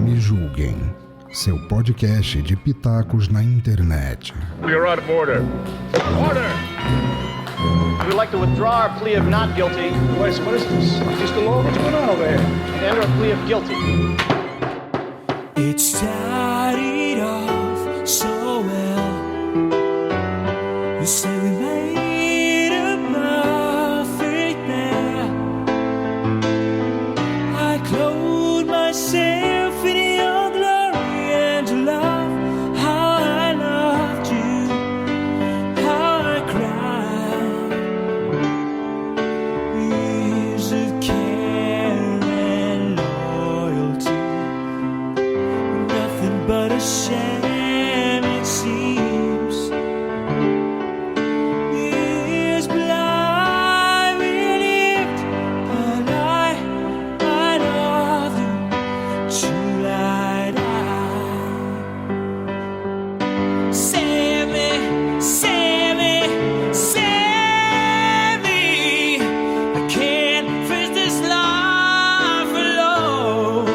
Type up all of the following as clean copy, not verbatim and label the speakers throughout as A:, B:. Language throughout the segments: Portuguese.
A: Me Julguem, seu podcast de pitacos na internet.
B: You're out of order. Order!
C: We'd like to withdraw our plea of not guilty.
B: What is this? Mr. Law, what's going on over here?
C: And enter a plea of guilty.
D: It started off so well. You say we made a perfect pair. I clothed myself in your glory and love. How I loved you, how I cried. Years of care and loyalty, nothing but a sham it seems. Years blind we lived a lie. I love you, true light. Save me, save me, save me. I can't face this life alone.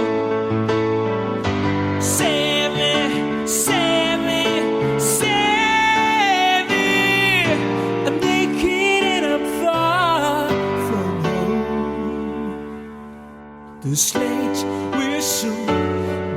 D: Save me, save me, save me. I'm naked and I'm far from home. The slate will soon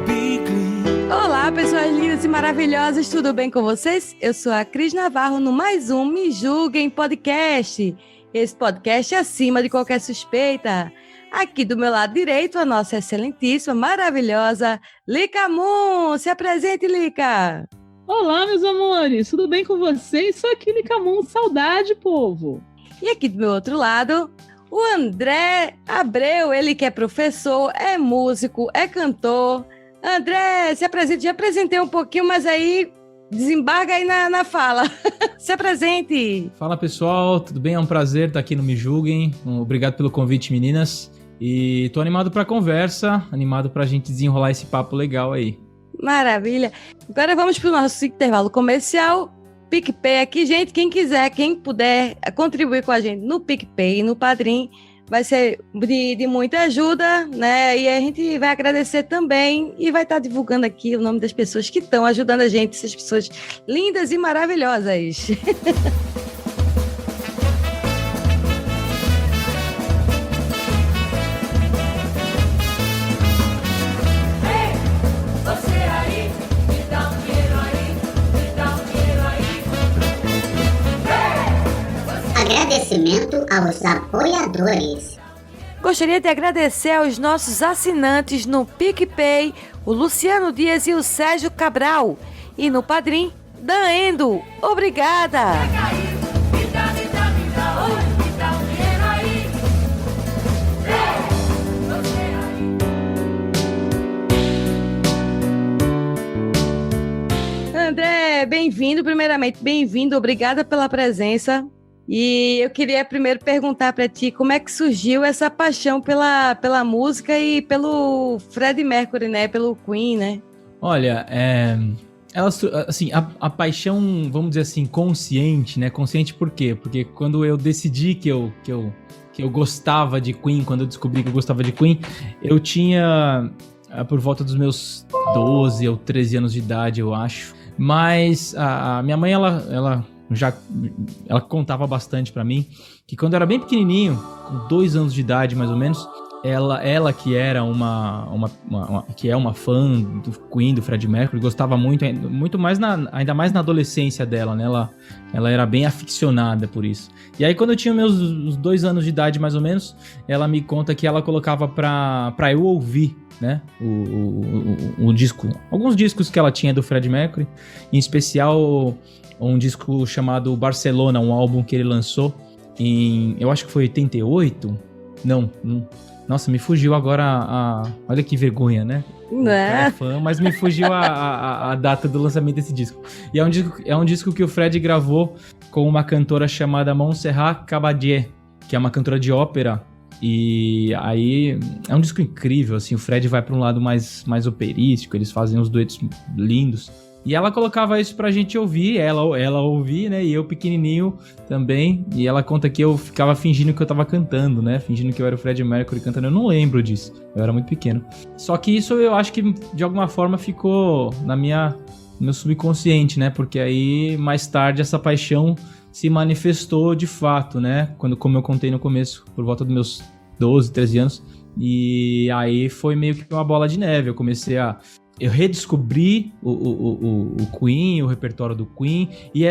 D: be clean.
E: Olá, pessoas lindas e maravilhosas, tudo bem com vocês? Eu sou a Cris Navarro no mais um Me Julguem Podcast. Esse podcast é acima de qualquer suspeita. Aqui do meu lado direito, a nossa excelentíssima, maravilhosa Lica Moon. Se apresente, Lica.
F: Olá, meus amores, tudo bem com vocês? Sou aqui, Lica Moon, saudade, povo.
E: E aqui do meu outro lado, o André Abreu, ele que é professor, é músico, é cantor. André, se apresente. Já apresentei um pouquinho, mas aí desembarga aí na fala. Se apresente.
G: Fala pessoal, tudo bem? É um prazer estar aqui no Me Julguem. Obrigado pelo convite, meninas. E tô animado pra conversa, animado pra gente desenrolar esse papo legal aí.
E: Maravilha. Agora vamos para o nosso intervalo comercial. PicPay aqui, gente. Quem quiser, quem puder contribuir com a gente no PicPay e no Padrim, vai ser de muita ajuda, né? E a gente vai agradecer também e vai estar divulgando aqui o nome das pessoas que estão ajudando a gente, essas pessoas lindas e maravilhosas.
H: Você aí, me dá um dinheiro aí, me dá um dinheiro aí.
I: Agradecimento aos apoiadores.
E: Gostaria de agradecer aos nossos assinantes no PicPay, o Luciano Dias e o Sérgio Cabral. E no Padrim, Dan Endo. Obrigada!
H: Pega aí, me dá, oi, me dá um dinheiro aí. Você aí.
E: André, bem-vindo. Primeiramente, bem-vindo. Obrigada pela presença. E eu queria primeiro perguntar para ti como é que surgiu essa paixão pela música e pelo Freddie Mercury, né? Pelo Queen, né?
G: Olha, assim, a paixão, vamos dizer assim, consciente, né? Consciente por quê? Porque quando eu decidi que eu gostava de Queen, quando eu descobri que eu gostava de Queen, eu tinha por volta dos meus 12 ou 13 anos de idade, eu acho. Mas a minha mãe, ela contava bastante pra mim que quando eu era bem pequenininho, com 2 anos de idade mais ou menos, ela que era que é uma fã do Queen, do Freddie Mercury, gostava muito mais ainda mais na adolescência dela, né? Ela era bem aficionada por isso. E aí quando eu tinha meus 2 anos de idade mais ou menos, ela me conta que ela colocava pra eu ouvir, né? O disco, alguns discos que ela tinha do Freddie Mercury, em especial um disco chamado Barcelona, um álbum que ele lançou eu acho que foi 88? Não. Nossa, me fugiu agora olha que vergonha, né?
E: Né?
G: É fã, mas me fugiu a data do lançamento desse disco. E é um disco que o Fred gravou com uma cantora chamada Montserrat Caballé, que é uma cantora de ópera. E aí é um disco incrível, assim, o Fred vai para um lado mais operístico, eles fazem uns duetos lindos. E ela colocava isso pra gente ouvir, ela ouvir, né? E eu pequenininho também. E ela conta que eu ficava fingindo que eu tava cantando, né? Fingindo que eu era o Freddie Mercury cantando. Eu não lembro disso. Eu era muito pequeno. Só que isso eu acho que de alguma forma ficou no meu subconsciente, né? Porque aí mais tarde essa paixão se manifestou de fato, né? Como eu contei no começo, por volta dos meus 12, 13 anos. E aí foi meio que uma bola de neve. Eu redescobri o Queen, o repertório do Queen, e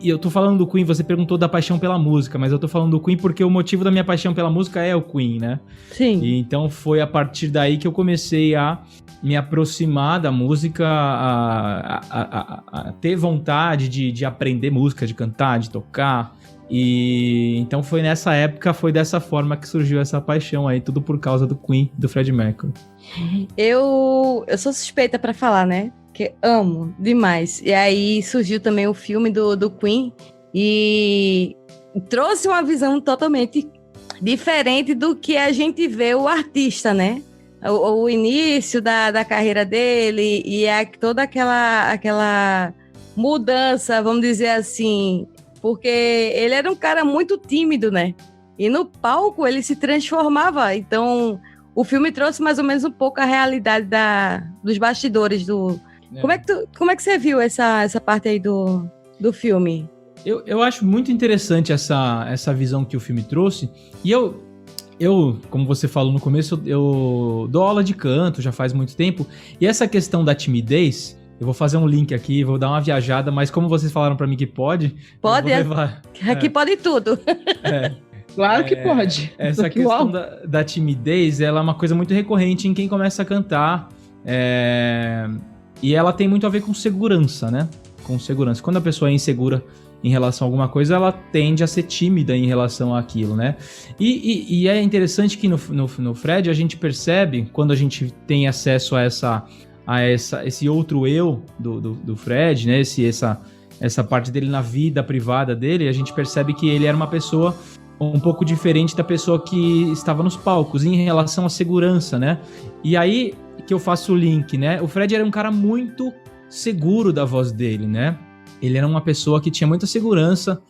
G: eu tô falando do Queen, você perguntou da paixão pela música, mas eu tô falando do Queen porque o motivo da minha paixão pela música é o Queen, né?
E: Sim.
G: E então foi a partir daí que eu comecei a me aproximar da música, a ter vontade de aprender música, de cantar, de tocar. E então foi nessa época, foi dessa forma que surgiu essa paixão aí, tudo por causa do Queen, do Freddie Mercury.
E: Eu sou suspeita pra falar, né? Que amo demais. E aí surgiu também o filme do Queen e trouxe uma visão totalmente diferente do que a gente vê o artista, né? O início da carreira dele e toda aquela mudança, vamos dizer assim, porque ele era um cara muito tímido, né? E no palco ele se transformava. Então, o filme trouxe mais ou menos um pouco a realidade dos bastidores do... É. Como é que você viu essa parte aí do filme?
G: Eu acho muito interessante essa visão que o filme trouxe. E eu, como você falou no começo, eu dou aula de canto já faz muito tempo. E essa questão da timidez... Eu vou fazer um link aqui, vou dar uma viajada, mas como vocês falaram pra mim que pode...
E: Pode, aqui pode tudo.
F: Claro que pode.
G: Essa questão da timidez, ela é uma coisa muito recorrente em quem começa a cantar. E ela tem muito a ver com segurança, né? Com segurança. Quando a pessoa é insegura em relação a alguma coisa, ela tende a ser tímida em relação àquilo, né? E é interessante que no Fred a gente percebe, quando a gente tem acesso a esse outro eu do Fred, né? Essa parte dele na vida privada dele, a gente percebe que ele era uma pessoa um pouco diferente da pessoa que estava nos palcos em relação à segurança, né? E aí que eu faço o link, né? O Fred era um cara muito seguro da voz dele, né? Ele era uma pessoa que tinha muita segurança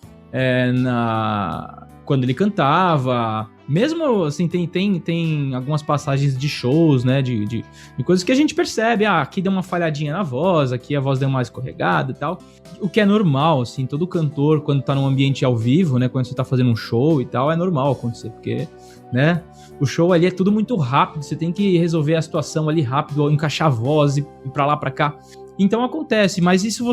G: quando ele cantava. Mesmo assim, tem algumas passagens de shows, né? De coisas que a gente percebe. Aqui deu uma falhadinha na voz, aqui a voz deu uma escorregada e tal. O que é normal, assim, todo cantor, quando tá num ambiente ao vivo, né? Quando você tá fazendo um show e tal, é normal acontecer, porque, né? O show ali é tudo muito rápido, você tem que resolver a situação ali rápido, encaixar a voz e ir pra lá, pra cá. Então acontece, mas isso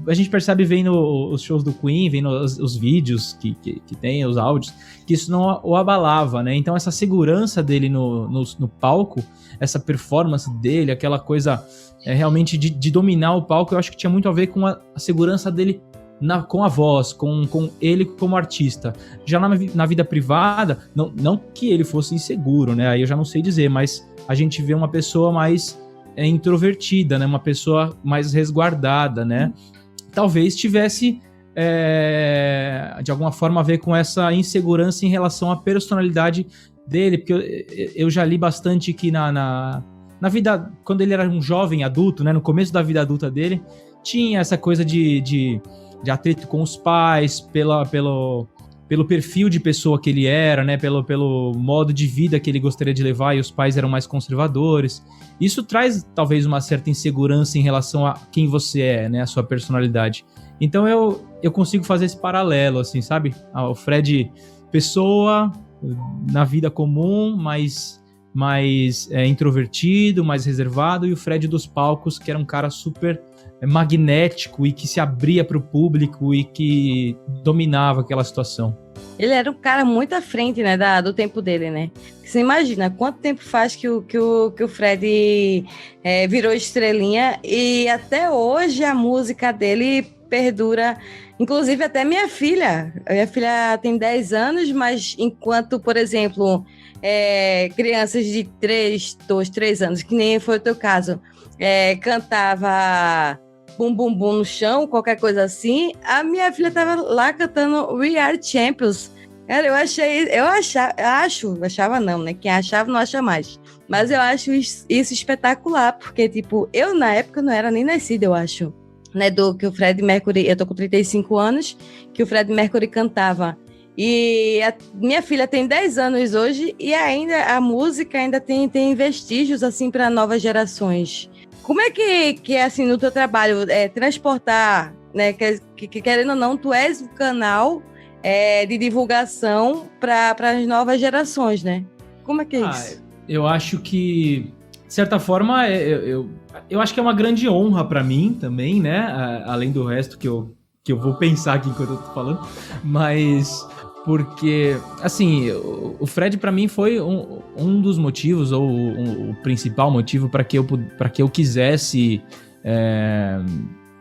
G: a gente percebe vendo os shows do Queen, vendo os vídeos que tem, os áudios, que isso não o abalava, né? Então essa segurança dele no palco, essa performance dele, aquela coisa realmente de dominar o palco, eu acho que tinha muito a ver com a segurança dele com a voz, com ele como artista. Já na vida privada, não que ele fosse inseguro, né? Aí eu já não sei dizer, mas a gente vê uma pessoa mais introvertida, né? Uma pessoa mais resguardada, né? Talvez tivesse de alguma forma a ver com essa insegurança em relação à personalidade dele, porque eu já li bastante que na vida, quando ele era um jovem adulto, né? No começo da vida adulta dele, tinha essa coisa de atrito com os pais, pelo perfil de pessoa que ele era, né? Pelo modo de vida que ele gostaria de levar, e os pais eram mais conservadores. Isso traz, talvez, uma certa insegurança em relação a quem você é, né? A sua personalidade. Então eu consigo fazer esse paralelo, assim, sabe? O Fred, pessoa na vida comum, mais introvertido, mais reservado, e o Fred dos palcos, que era um cara super magnético e que se abria para o público e que dominava aquela situação.
E: Ele era um cara muito à frente, né, do tempo dele, né? Você imagina quanto tempo faz que o Fred virou estrelinha, e até hoje a música dele perdura. Inclusive até minha filha tem 10 anos, mas enquanto, por exemplo, crianças de 2, 3 anos, que nem foi o teu caso, cantava Bum Bum Bum no chão, qualquer coisa assim, a minha filha tava lá cantando We Are Champions. Cara, achava não, né? Quem achava não acha mais. Mas eu acho isso espetacular, porque, tipo, eu na época não era nem nascida, eu acho. né, do que o Freddie Mercury, eu tô com 35 anos, que o Freddie Mercury cantava. E a minha filha tem 10 anos hoje e ainda a música ainda tem vestígios assim para novas gerações. Como é que é assim no teu trabalho transportar, né, que querendo ou não, tu és um canal de divulgação para as novas gerações, né? Como é que é isso?
G: Eu acho que, de certa forma, eu acho que é uma grande honra para mim também, né? Além do resto que eu vou pensar aqui enquanto eu tô falando, mas porque, assim, o Fred para mim foi um dos motivos, ou o principal motivo para que eu quisesse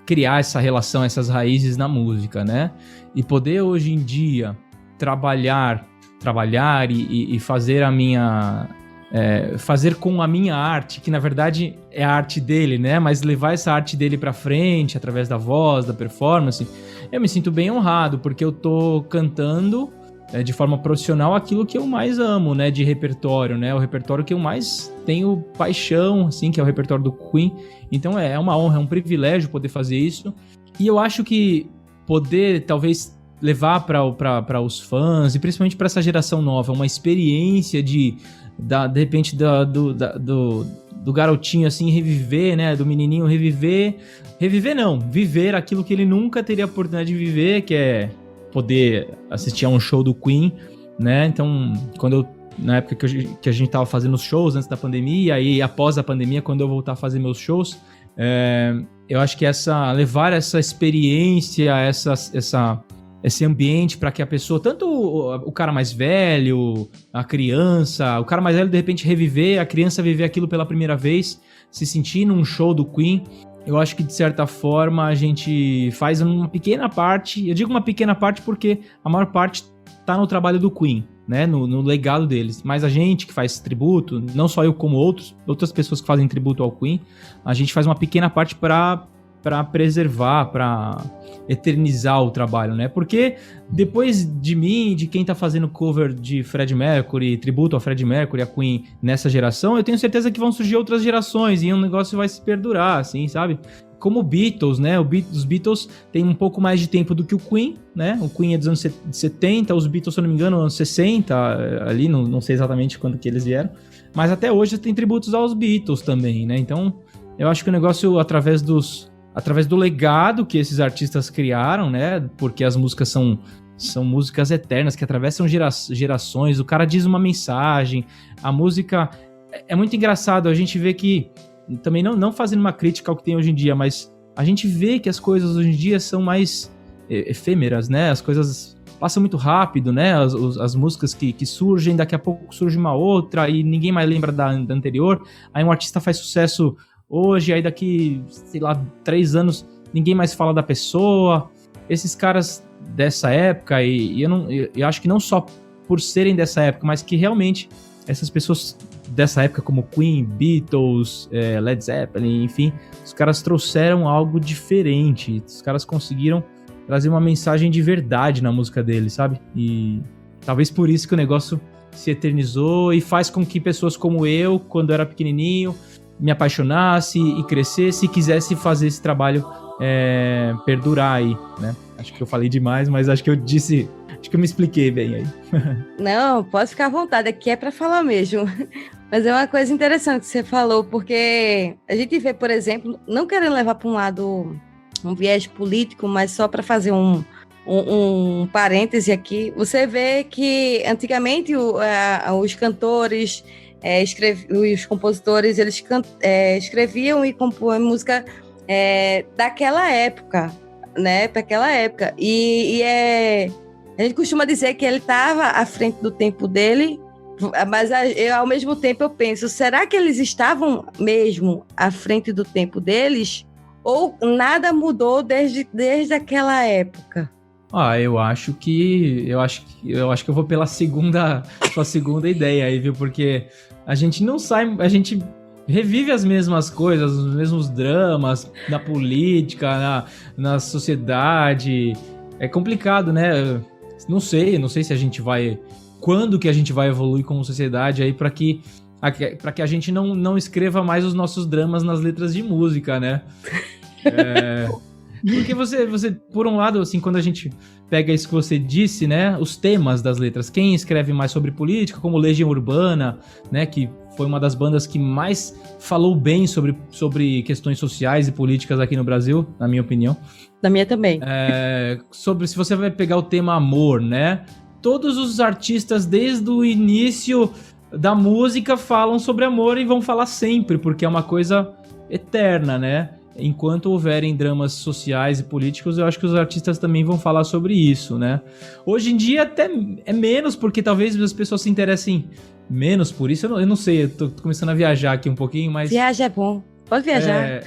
G: criar essa relação, essas raízes na música, né? E poder hoje em dia trabalhar e fazer a minha... fazer com a minha arte, que na verdade é a arte dele, né? Mas levar essa arte dele pra frente, através da voz, da performance, eu me sinto bem honrado, porque eu tô cantando de forma profissional aquilo que eu mais amo, né? De repertório, né? O repertório que eu mais tenho paixão, assim, que é o repertório do Queen. Então é uma honra, é um privilégio poder fazer isso. E eu acho que poder, talvez, levar para os fãs, e principalmente para essa geração nova, uma experiência de repente do garotinho assim reviver, né, do menininho viver não, viver aquilo que ele nunca teria a oportunidade de viver, que é poder assistir a um show do Queen, né? Então, na época que a gente tava fazendo os shows antes da pandemia, e após a pandemia, quando eu voltar a fazer meus shows, eu acho que levar essa experiência, esse ambiente para que a pessoa, tanto o cara mais velho, a criança, o cara mais velho de repente reviver, a criança viver aquilo pela primeira vez, se sentir num show do Queen, eu acho que de certa forma a gente faz uma pequena parte, eu digo uma pequena parte porque a maior parte tá no trabalho do Queen, né, no legado deles, mas a gente que faz tributo, não só eu como outras pessoas que fazem tributo ao Queen, a gente faz uma pequena parte para preservar, para eternizar o trabalho, né? Porque depois de mim, de quem tá fazendo cover de Freddie Mercury, tributo a Freddie Mercury, a Queen, nessa geração, eu tenho certeza que vão surgir outras gerações e o negócio vai se perdurar, assim, sabe? Como Beatles, né? Os Beatles têm um pouco mais de tempo do que o Queen, né? O Queen é dos anos 70, os Beatles, se eu não me engano, anos 60, ali, não sei exatamente quando que eles vieram, mas até hoje tem tributos aos Beatles também, né? Então, eu acho que o negócio, através do legado que esses artistas criaram, né? Porque as músicas são músicas eternas que atravessam gerações, o cara diz uma mensagem, a música... É muito engraçado, a gente vê que, também não fazendo uma crítica ao que tem hoje em dia, mas a gente vê que as coisas hoje em dia são mais efêmeras, né? As coisas passam muito rápido, né? As músicas que surgem, daqui a pouco surge uma outra e ninguém mais lembra da anterior, aí um artista faz sucesso hoje, aí daqui, sei lá, 3 anos, ninguém mais fala da pessoa. Esses caras dessa época, e eu acho que não só por serem dessa época, mas que realmente essas pessoas dessa época, como Queen, Beatles, Led Zeppelin, enfim, os caras trouxeram algo diferente. Os caras conseguiram trazer uma mensagem de verdade na música deles, sabe? E talvez por isso que o negócio se eternizou e faz com que pessoas como eu, quando eu era pequenininho, me apaixonasse e crescesse e quisesse fazer esse trabalho perdurar aí, né? Acho que eu falei demais, mas acho que eu me expliquei bem aí.
E: Não, pode ficar à vontade, aqui é para falar mesmo. Mas é uma coisa interessante que você falou, porque a gente vê, por exemplo, não querendo levar para um lado um viés político, mas só para fazer um parêntese aqui, você vê que antigamente os cantores, os compositores, eles escreviam e compunham música daquela época, né? Para aquela época. A gente costuma dizer que ele estava à frente do tempo dele, mas ao mesmo tempo eu penso, será que eles estavam mesmo à frente do tempo deles? Ou nada mudou desde aquela época?
G: Eu acho que eu vou pela sua segunda ideia aí, viu? Porque a gente não sai, a gente revive as mesmas coisas, os mesmos dramas na política, na sociedade. É complicado, né? Não sei se a gente vai... Quando que a gente vai evoluir como sociedade aí para que a gente não escreva mais os nossos dramas nas letras de música, né? Porque você, por um lado, assim, quando a gente pega isso que você disse, né, os temas das letras, quem escreve mais sobre política, como Legião Urbana, né, que foi uma das bandas que mais falou bem sobre questões sociais e políticas aqui no Brasil, na minha opinião.
E: Da minha também.
G: Se você vai pegar o tema amor, né, todos os artistas desde o início da música falam sobre amor e vão falar sempre, porque é uma coisa eterna, né? Enquanto houverem dramas sociais e políticos, eu acho que os artistas também vão falar sobre isso, né? Hoje em dia até é menos, porque talvez as pessoas se interessem menos por isso. Eu não sei, eu tô começando a viajar aqui um pouquinho, mas...
E: Viajar é bom, pode viajar.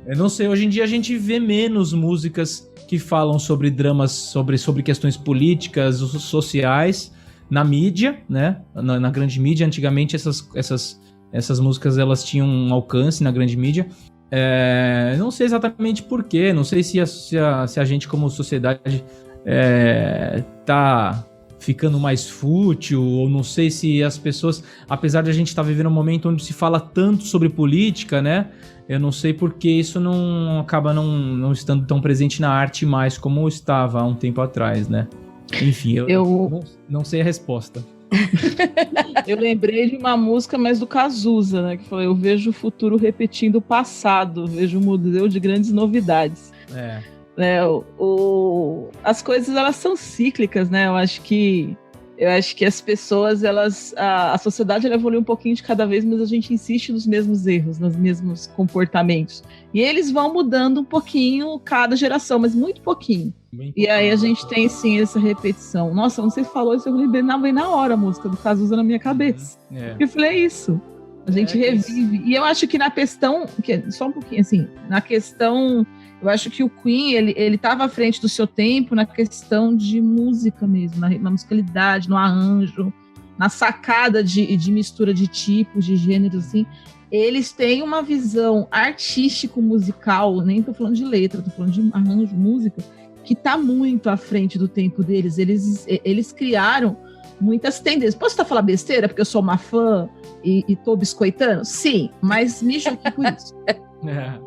G: Eu não sei, hoje em dia a gente vê menos músicas que falam sobre dramas, sobre questões políticas, sociais, na mídia, né? Na grande mídia. Antigamente essas músicas elas tinham um alcance na grande mídia. Não sei exatamente porquê, não sei se a gente como sociedade tá ficando mais fútil, ou não sei se as pessoas, apesar de a gente estar vivendo um momento onde se fala tanto sobre política, né? Eu não sei porque isso não acaba não estando tão presente na arte mais como estava há um tempo atrás, né? Enfim, eu não sei a resposta.
F: Eu lembrei de uma música, mas do Cazuza, né? Que falou: eu vejo o futuro repetindo o passado, vejo um museu de grandes novidades. As coisas, elas são cíclicas, né? Eu acho que as pessoas, a sociedade ela evolui um pouquinho de cada vez, mas a gente insiste nos mesmos erros, nos mesmos comportamentos. E eles vão mudando um pouquinho cada geração, mas muito pouquinho. E aí a gente tem, sim, essa repetição. Nossa, não sei se falou isso, eu lembrei na hora a música do Cazuza na minha cabeça. Eu falei, isso. A gente revive. E eu acho que na questão, só um pouquinho assim, na questão, eu acho que o Queen, ele estava à frente do seu tempo na questão de música mesmo, na musicalidade, no arranjo, na sacada de mistura de tipos, de gêneros, assim. Eles têm uma visão artístico-musical, nem tô falando de letra, tô falando de arranjo, música, que está muito à frente do tempo deles. Eles criaram muitas tendências. Posso estar falando besteira porque eu sou uma fã e tô biscoitando? Sim, mas me julgue por isso.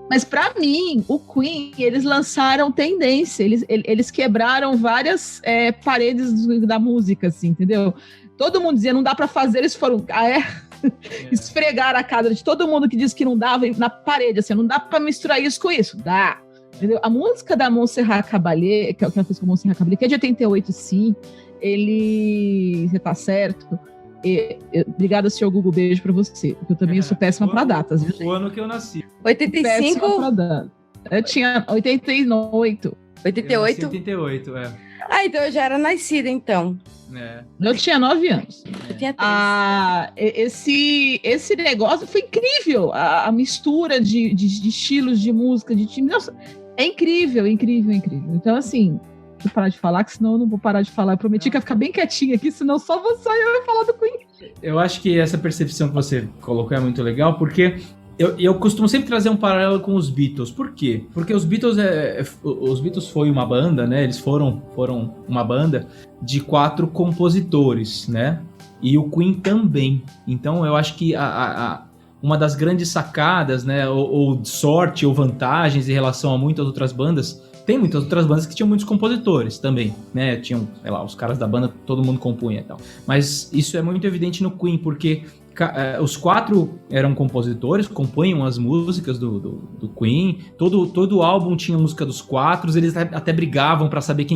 F: Mas para mim, o Queen, eles lançaram tendência, eles quebraram várias paredes da música, assim, entendeu? Todo mundo dizia, não dá para fazer, eles foram... esfregar a cara de todo mundo que disse que não dava na parede, assim, não dá para misturar isso com isso. Dá. Entendeu? A música da Montserrat Caballé, que ela fez com a Montserrat Caballé, que é de 88, sim, você tá certo. Obrigada, senhor Google, beijo pra você, porque eu também sou péssima pra datas, viu, gente?
G: O ano que eu nasci.
E: 85?
F: Péssima pra datas. Eu tinha 88.
E: 88?
G: 88,
E: então eu já era nascida, então.
F: Eu tinha 9 anos.
E: Eu tinha 3.
F: Esse negócio foi incrível. A mistura de estilos de música, de time. Nossa, é incrível, incrível, incrível. Então, assim, deixa eu parar de falar, que senão eu não vou parar de falar. Eu prometi que ia ficar bem quietinha aqui, senão só você eu ia falar do Queen.
G: Eu acho que essa percepção que você colocou é muito legal, porque eu costumo sempre trazer um paralelo com os Beatles. Por quê? Porque os Beatles foi uma banda, né? Eles foram uma banda de 4 compositores, né? E o Queen também. Então eu acho que uma das grandes sacadas, né? Ou sorte ou vantagens em relação a muitas outras bandas. Tem muitas outras bandas que tinham muitos compositores também, né? Tinham, sei lá, os caras da banda, todo mundo compunha e tal. Mas isso é muito evidente no Queen, porque os 4 eram compositores, compunham as músicas do Queen. Todo álbum tinha música dos 4, eles até brigavam pra saber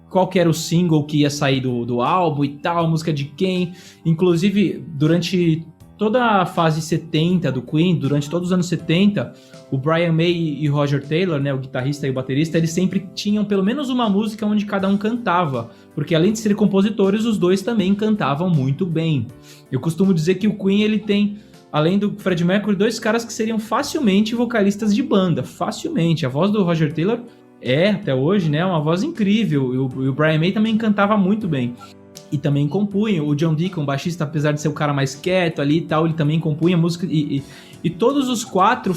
G: qual que era o single que ia sair do álbum e tal, música de quem. Inclusive, durante toda a fase 70 do Queen, durante todos os anos 70, o Brian May e o Roger Taylor, né, o guitarrista e o baterista, eles sempre tinham pelo menos uma música onde cada um cantava, porque além de serem compositores, os dois também cantavam muito bem. Eu costumo dizer que o Queen, ele tem, além do Freddie Mercury, 2 caras que seriam facilmente vocalistas de banda, facilmente. A voz do Roger Taylor até hoje, né, uma voz incrível, e o Brian May também cantava muito bem. E também compunha. O John Deacon, baixista, apesar de ser o cara mais quieto ali e tal, ele também compunha música. E todos os 4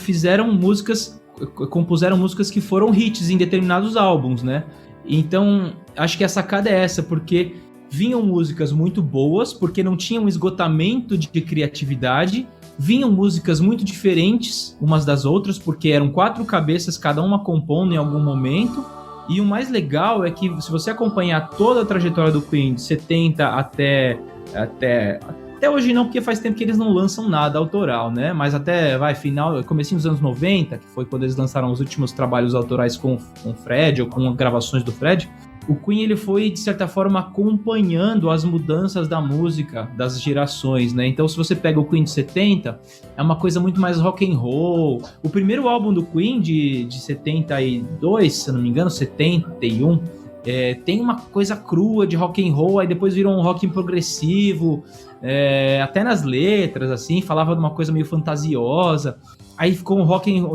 G: compuseram músicas que foram hits em determinados álbuns, né? Então, acho que a sacada é essa, porque vinham músicas muito boas, porque não tinha um esgotamento de criatividade, vinham músicas muito diferentes umas das outras, porque eram 4 cabeças, cada uma compondo em algum momento. E o mais legal é que, se você acompanhar toda a trajetória do Queen, de 70 até hoje não, porque faz tempo que eles não lançam nada autoral, né? Mas até, comecinho dos anos 90, que foi quando eles lançaram os últimos trabalhos autorais com o Fred, ou com gravações do Fred, o Queen, ele foi, de certa forma, acompanhando as mudanças da música, das gerações, né? Então, se você pega o Queen de 70, é uma coisa muito mais rock and roll. O primeiro álbum do Queen, de 72, se eu não me engano, 71, tem uma coisa crua de rock and roll, aí depois virou um rock progressivo, até nas letras, assim, falava de uma coisa meio fantasiosa. Aí ficou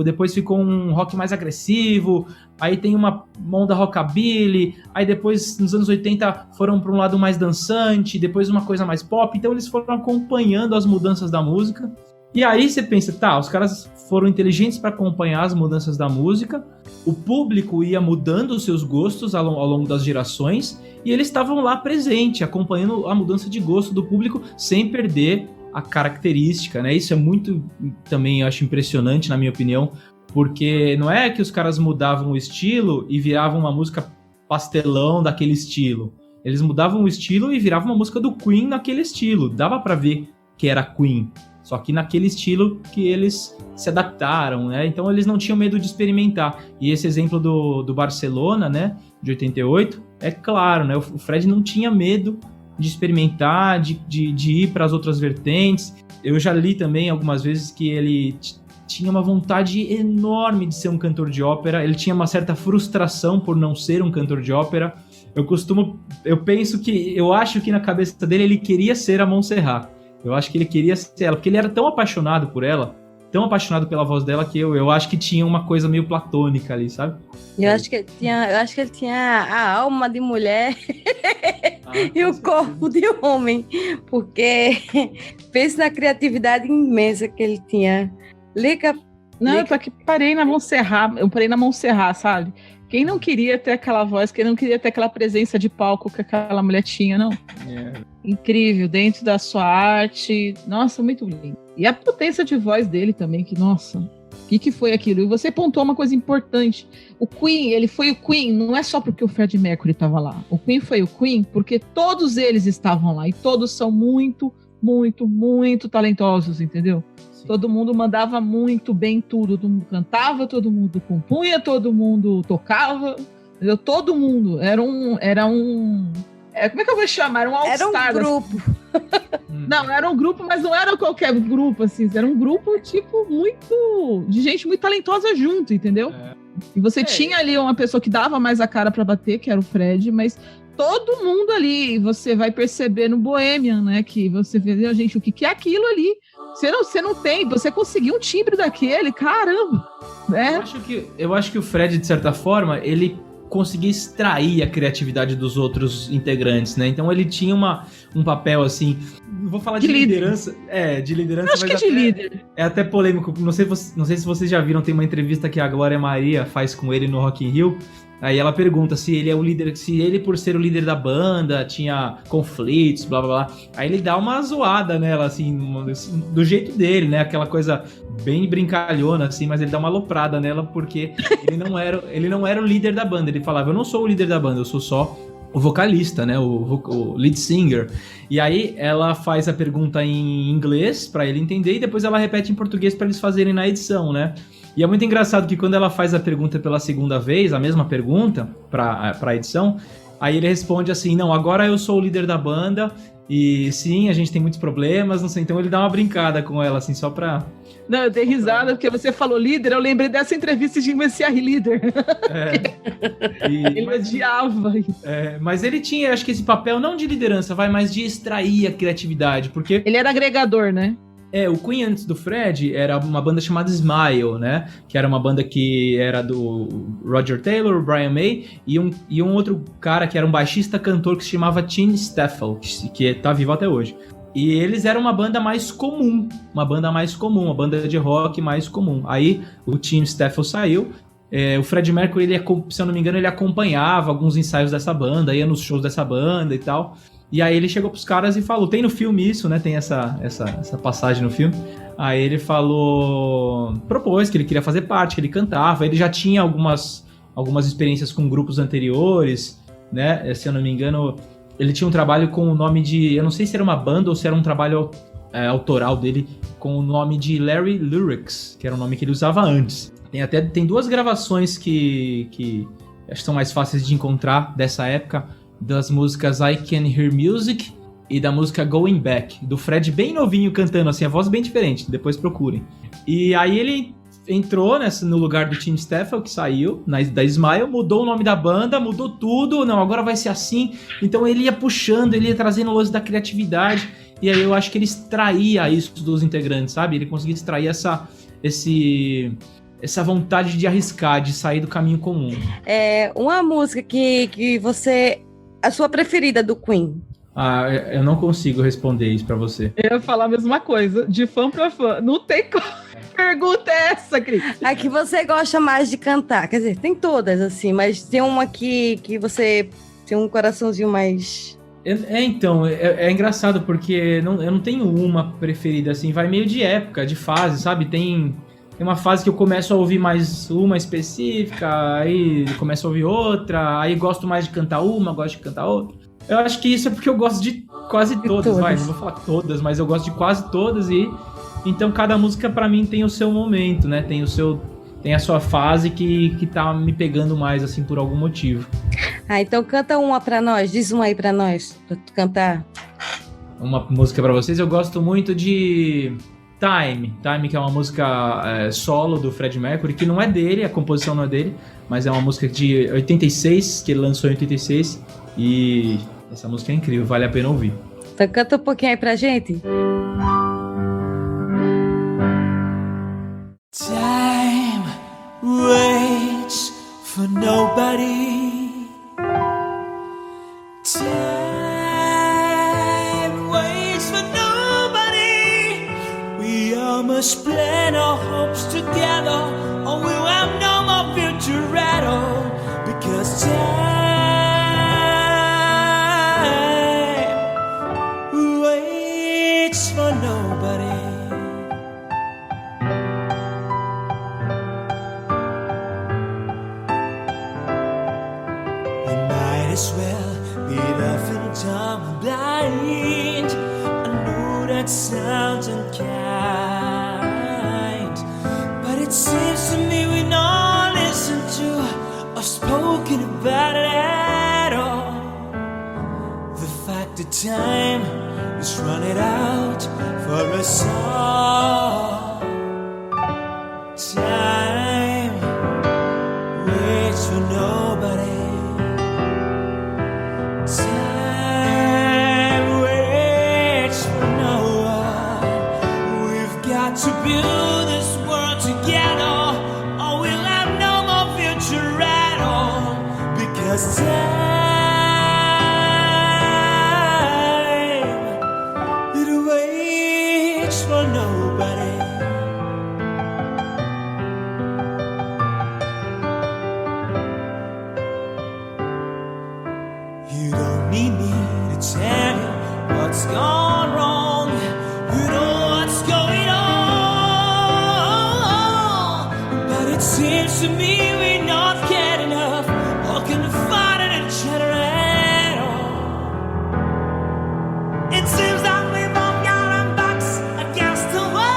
G: depois ficou um rock mais agressivo, aí tem uma onda rockabilly, aí depois, nos anos 80, foram para um lado mais dançante, depois uma coisa mais pop, então eles foram acompanhando as mudanças da música. E aí você pensa, os caras foram inteligentes para acompanhar as mudanças da música, o público ia mudando os seus gostos ao longo das gerações, e eles estavam lá presente, acompanhando a mudança de gosto do público, sem perder a característica, né? Isso é muito, também, eu acho impressionante, na minha opinião, porque não é que os caras mudavam o estilo e viravam uma música pastelão daquele estilo. Eles mudavam o estilo e viravam uma música do Queen naquele estilo. Dava pra ver que era Queen, só que naquele estilo que eles se adaptaram, né? Então eles não tinham medo de experimentar. E esse exemplo do Barcelona, né, de 88, é claro, né? O Fred não tinha medo de experimentar, de ir para as outras vertentes. Eu já li também algumas vezes que ele tinha uma vontade enorme de ser um cantor de ópera, ele tinha uma certa frustração por não ser um cantor de ópera. Eu acho que na cabeça dele ele queria ser a Montserrat. Eu acho que ele queria ser ela, porque ele era tão apaixonado por ela, tão apaixonado pela voz dela, que eu acho que tinha uma coisa meio platônica ali, sabe?
E: Eu acho que ele tinha a alma de mulher e o corpo de homem, porque pensa na criatividade imensa que ele tinha.
F: Eu parei na Montserrat, sabe? Quem não queria ter aquela voz, quem não queria ter aquela presença de palco que aquela mulher tinha, não? Incrível, dentro da sua arte. Nossa, muito lindo. E a potência de voz dele também, que, nossa, o que foi aquilo? E você pontuou uma coisa importante. O Queen, ele foi o Queen, não é só porque o Freddie Mercury estava lá. O Queen foi o Queen porque todos eles estavam lá. E todos são muito, muito, muito talentosos, entendeu? Sim. Todo mundo mandava muito bem tudo. Todo mundo cantava, todo mundo compunha, todo mundo tocava. Entendeu? Todo mundo. Era um como é que eu vou chamar? Era um all-star.
E: Era um grupo.
F: Não, era um grupo, mas não era qualquer grupo, assim. Era um grupo, tipo, de gente muito talentosa junto, entendeu? E você tinha ali uma pessoa que dava mais a cara pra bater, que era o Fred, mas todo mundo ali, você vai perceber no Bohemian, né? Que você vê, gente, o que é aquilo ali? Você não tem, você conseguiu um timbre daquele, caramba! Né?
G: Eu acho que o Fred, de certa forma, ele conseguia extrair a criatividade dos outros integrantes, né? Então ele tinha um papel, assim, não vou falar de liderança. De liderança,
F: eu acho que é de líder.
G: É até polêmico, não sei se vocês já viram, tem uma entrevista que a Glória Maria faz com ele no Rock in Rio. Aí ela pergunta se ele é o líder, se ele, por ser o líder da banda, tinha conflitos, blá blá blá. Aí ele dá uma zoada nela, assim, do jeito dele, né? Aquela coisa bem brincalhona, assim, mas ele dá uma aloprada nela porque ele não era o líder da banda. Ele falava, eu não sou o líder da banda, eu sou só o vocalista, né? O lead singer. E aí ela faz a pergunta em inglês pra ele entender e depois ela repete em português pra eles fazerem na edição, né? E é muito engraçado que quando ela faz a pergunta pela segunda vez, a mesma pergunta pra edição, aí ele responde assim, não, agora eu sou o líder da banda e sim, a gente tem muitos problemas, não sei, então ele dá uma brincada com ela, assim, só pra...
F: Não, eu dei risada porque você falou líder, eu lembrei dessa entrevista de Messiah Líder. Ele odiava.
G: Mas ele tinha, acho que esse papel não de liderança, mas de extrair a criatividade, porque...
F: Ele era agregador, né?
G: O Queen, antes do Fred, era uma banda chamada Smile, né? Que era uma banda que era do Roger Taylor, Brian May, e um outro cara que era um baixista cantor que se chamava Tim Staffel, que tá vivo até hoje. E eles eram uma banda mais comum, uma banda de rock mais comum. Aí o Tim Staffel saiu, o Freddie Mercury, se eu não me engano, ele acompanhava alguns ensaios dessa banda, ia nos shows dessa banda e tal. E aí ele chegou pros caras e falou, tem no filme isso, né? Tem essa passagem no filme. Aí ele propôs que ele queria fazer parte, que ele cantava. Ele já tinha algumas experiências com grupos anteriores, né? Se eu não me engano, ele tinha um trabalho com o nome de... Eu não sei se era uma banda ou se era um trabalho autoral dele com o nome de Larry Lyrics, que era o nome que ele usava antes. Tem 2 gravações que acho que são mais fáceis de encontrar dessa época, das músicas I Can Hear Music e da música Going Back, do Fred bem novinho cantando, assim, a voz bem diferente, depois procurem. E aí ele entrou no lugar do Tim Staffel, que saiu, da Smile, mudou o nome da banda, mudou tudo, não, agora vai ser assim. Então ele ia puxando, ele ia trazendo o lance da criatividade, e aí eu acho que ele extraía isso dos integrantes, sabe? Ele conseguia extrair essa vontade de arriscar, de sair do caminho comum.
E: Uma música que você... A sua preferida do Queen?
G: Eu não consigo responder isso pra você.
F: Eu ia falar a mesma coisa, de fã pra fã. Não tem como. Pergunta é essa, Cris?
E: A que você gosta mais de cantar? Quer dizer, tem todas, assim, mas tem uma que você tem um coraçãozinho mais...
G: Então, é engraçado porque eu não tenho uma preferida, assim, vai meio de época, de fase, sabe? Tem uma fase que eu começo a ouvir mais uma específica, aí começo a ouvir outra, aí gosto mais de cantar uma, gosto de cantar outra. Eu acho que isso é porque eu gosto de quase todas, não vou falar todas, mas eu gosto de quase todas e então cada música pra mim tem o seu momento, né? Tem a sua fase que tá me pegando mais, assim, por algum motivo.
E: Então canta uma pra nós, diz uma aí pra nós, pra tu cantar.
G: Uma música pra vocês, eu gosto muito de Time, que é uma música solo do Freddie Mercury, que não é dele, a composição não é dele, mas é uma música de 86, que ele lançou em 86, e essa música é incrível, vale a pena ouvir.
E: Então canta um pouquinho aí pra gente.
D: Time waits for nobody. Time waits for nobody. We all must plan our hopes together, or we'll have no more future at all. Because time waits for nobody. As well be deaf and dumb and blind. I know that sounds unkind, but it seems to me we don't listen to or spoken about it at all. The fact that time is running out for us all. Time waits for nobody. Time waits for no one. We've got to build this world together, or we'll have no more future at all. Because time, it waits for nobody. You don't need me to tell you what's gone wrong. You know what's going on. But it seems to me we're not cared enough or confiding each other at all. It seems that we've all got our backs against the wall.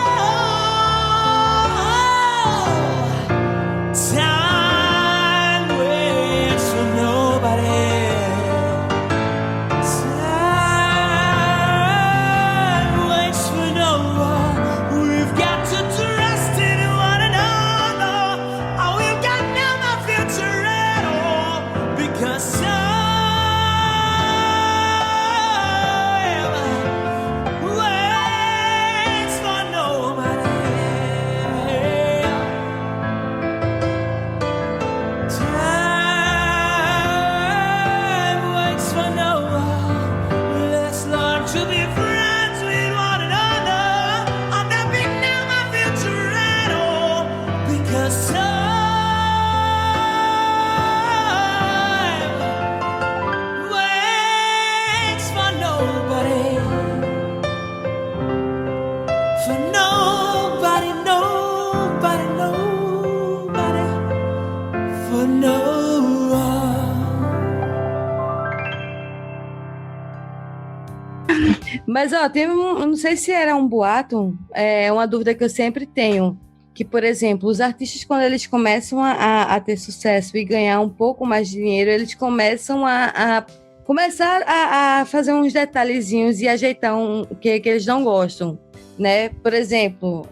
D: Time waits for nobody. Because time nobody, for nobody, nobody, nobody, for no one.
E: Mas, ó, teve eu não sei se era um boato, é uma dúvida que eu sempre tenho, que, por exemplo, os artistas, quando eles começam a ter sucesso e ganhar um pouco mais de dinheiro, eles começam começar a fazer uns detalhezinhos e ajeitar que eles não gostam, né? Por exemplo,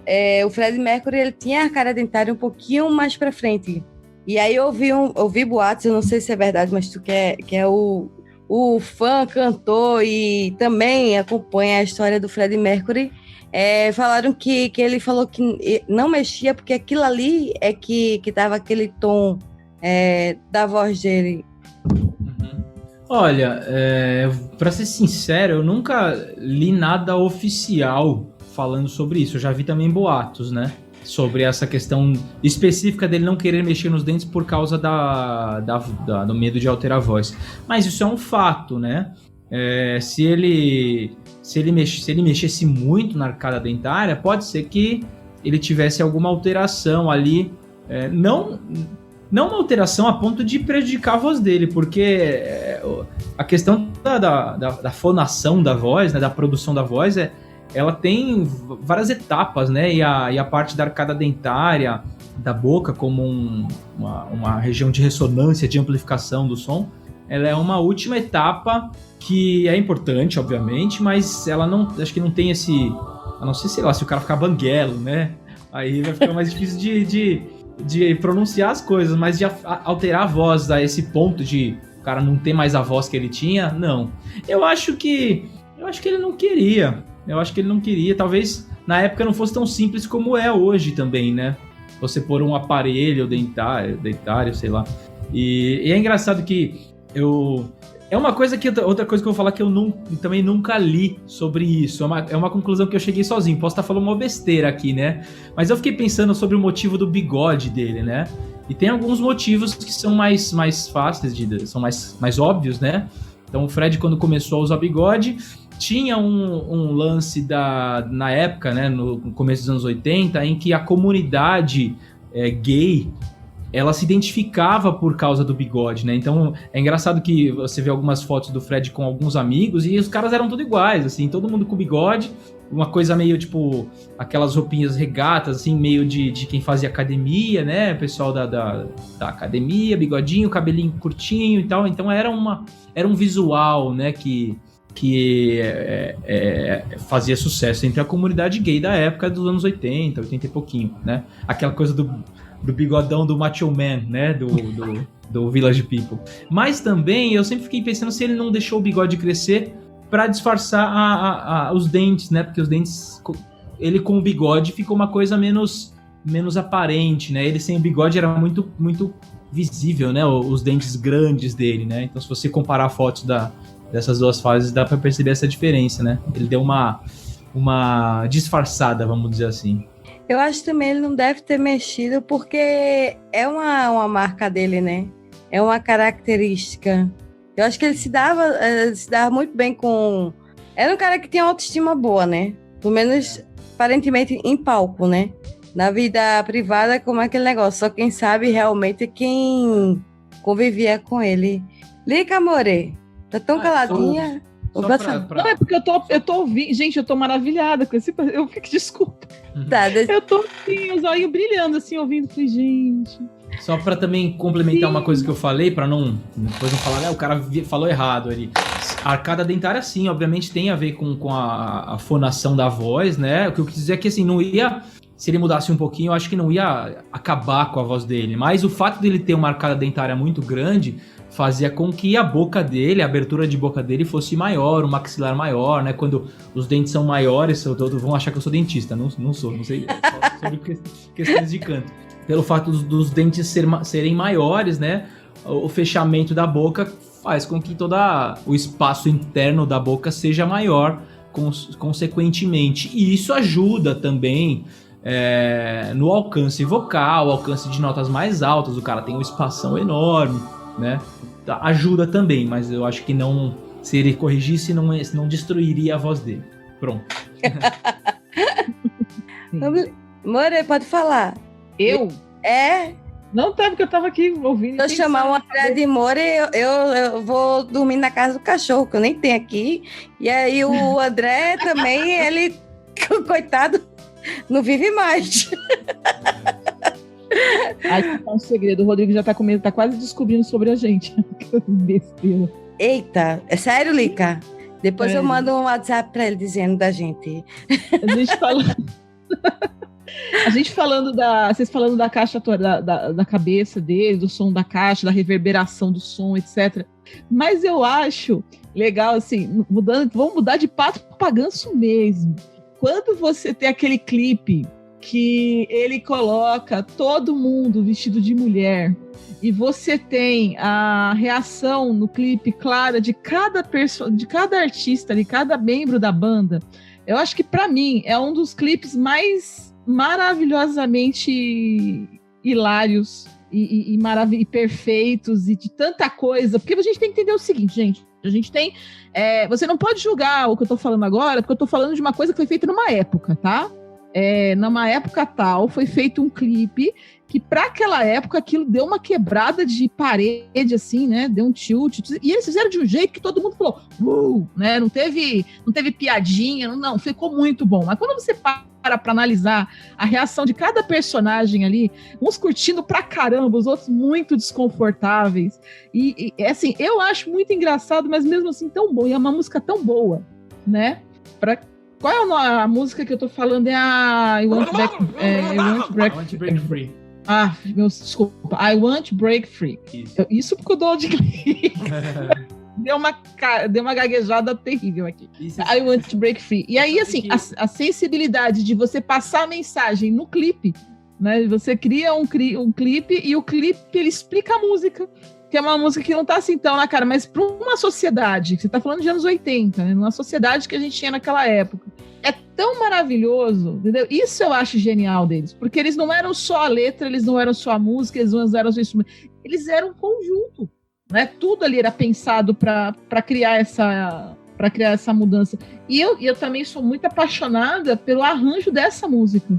E: o Freddie Mercury, ele tinha a cara dentária um pouquinho mais pra frente. E aí eu ouvi boatos, eu não sei se é verdade, mas tu que é o fã, cantor e também acompanha a história do Freddie Mercury, falaram que ele falou que não mexia porque aquilo ali é que dava aquele tom da voz dele.
G: Olha, pra ser sincero, eu nunca li nada oficial falando sobre isso. Eu já vi também boatos, né? Sobre essa questão específica dele não querer mexer nos dentes por causa do medo de alterar a voz. Mas isso é um fato, né? Se ele mexesse muito na arcada dentária, pode ser que ele tivesse alguma alteração ali. Não uma alteração a ponto de prejudicar a voz dele, porque a questão da fonação da voz, né, da produção da voz, ela tem várias etapas, né? E a parte da arcada dentária da boca, como uma região de ressonância, de amplificação do som, ela é uma última etapa que é importante, obviamente, mas ela não, acho que não tem esse, a não ser, sei lá, se o cara ficar banguelo, né? Aí vai ficar mais difícil de pronunciar as coisas, mas de alterar a voz a esse ponto de o cara não ter mais a voz que ele tinha, não. Eu acho que ele não queria. Talvez na época não fosse tão simples como é hoje também, né? Você pôr um aparelho dentário, sei lá. E é engraçado que é uma coisa que... Outra coisa que eu vou falar que eu também nunca li sobre isso. É uma conclusão que eu cheguei sozinho. Posso estar falando uma besteira aqui, né? Mas eu fiquei pensando sobre o motivo do bigode dele, né? E tem alguns motivos que são mais fáceis, são mais óbvios, né? Então o Fred, quando começou a usar bigode, tinha um lance na época, né? No começo dos anos 80, em que a comunidade gay... ela se identificava por causa do bigode, né? Então, é engraçado que você vê algumas fotos do Fred com alguns amigos e os caras eram tudo iguais, assim, todo mundo com bigode, uma coisa meio, tipo, aquelas roupinhas regatas, assim, meio de quem fazia academia, né? Pessoal da academia, bigodinho, cabelinho curtinho e tal. Então, era um visual, né, que fazia sucesso entre a comunidade gay da época dos anos 80 e pouquinho, né? Aquela coisa do bigodão do Macho Man, né? Do Village People. Mas também eu sempre fiquei pensando se ele não deixou o bigode crescer para disfarçar os dentes, né? Porque os dentes, ele com o bigode ficou uma coisa menos aparente, né? Ele sem o bigode era muito, muito visível, né? Os dentes grandes dele, né? Então, se você comparar fotos dessas duas fases, dá para perceber essa diferença, né? Ele deu uma disfarçada, vamos dizer assim.
E: Eu acho também ele não deve ter mexido porque é uma marca dele, né? É uma característica. Eu acho que ele se dava muito bem com... Era um cara que tinha autoestima boa, né? Pelo menos, aparentemente, em palco, né? Na vida privada, como é aquele negócio. Só quem sabe realmente é quem convivia com ele. Lica, amore. Tá tão caladinha.
F: Não, é porque eu tô ouvindo. Gente, eu tô maravilhada com esse... Desculpa.
E: Tá,
F: eu tô assim, os olhos brilhando, assim, ouvindo. Falei, gente...
G: Só pra também complementar uma coisa que eu falei, pra depois não falar, o cara falou errado ali. A arcada dentária, sim, obviamente tem a ver com a fonação da voz, né? O que eu quis dizer é que, assim, não ia... Se ele mudasse um pouquinho, eu acho que não ia acabar com a voz dele. Mas o fato dele ter uma arcada dentária muito grande fazia com que a boca dele, a abertura de boca dele fosse maior, o maxilar maior, né? Quando os dentes são maiores, vão achar que eu sou dentista. Não sou, não sei. Só sobre questões de canto. Pelo fato dos dentes serem maiores, né? O fechamento da boca faz com que todo o espaço interno da boca seja maior, consequentemente. E isso ajuda também no alcance vocal, alcance de notas mais altas. O cara tem um espação enorme, né? Ajuda também, mas eu acho que não se ele corrigisse, não destruiria a voz dele. Pronto.
E: More, pode falar.
F: Eu?
E: É?
F: Não, tá, porque eu tava aqui ouvindo.
E: Se eu chamar o André de More, eu vou dormir na casa do cachorro, que eu nem tenho aqui. E aí o André também, ele, coitado, não vive mais.
F: Aí tá um segredo, o Rodrigo já tá com medo, tá quase descobrindo sobre a gente. Que besteira.
E: Eita, é sério, Lica? Depois
F: É.
E: eu mando um WhatsApp pra ele dizendo da gente.
F: Vocês falando da caixa, da cabeça dele, do som da caixa, da reverberação do som, etc. Mas eu acho legal, assim, vamos mudar de pato pra ganso mesmo. Quando você tem aquele clipe que ele coloca todo mundo vestido de mulher e você tem a reação no clipe clara de cada artista, de cada membro da banda, eu acho que para mim é um dos clipes mais maravilhosamente hilários e perfeitos e de tanta coisa, porque a gente tem que entender o seguinte, gente, a gente tem, você não pode julgar o que eu tô falando agora, porque eu tô falando de uma coisa que foi feita numa época, tá? Numa época tal, foi feito um clipe que para aquela época aquilo deu uma quebrada de parede, assim, né? Deu um tilt. E eles fizeram de um jeito que todo mundo falou, né? Não teve piadinha, não, ficou muito bom. Mas quando você para analisar a reação de cada personagem ali, uns curtindo pra caramba, os outros muito desconfortáveis. E assim, eu acho muito engraçado, mas mesmo assim tão bom. E é uma música tão boa, né? Qual é a música que eu tô falando? É a I Want to Break Free. Ah, desculpa. I Want to Break Free. Isso porque eu dou de deu uma gaguejada terrível aqui. I Want to Break Free. E aí, assim, a sensibilidade de você passar a mensagem no clipe, né? Você cria um clipe e o clipe ele explica a música. Que é uma música que não tá assim tão na cara, mas para uma sociedade, que você tá falando de anos 80, né? Numa sociedade que a gente tinha naquela época, é tão maravilhoso, entendeu? Isso eu acho genial deles, porque eles não eram só a letra, eles não eram só a música, eles não eram só o instrumento, eles eram um conjunto, né? Tudo ali era pensado para criar essa mudança. E eu também sou muito apaixonada pelo arranjo dessa música.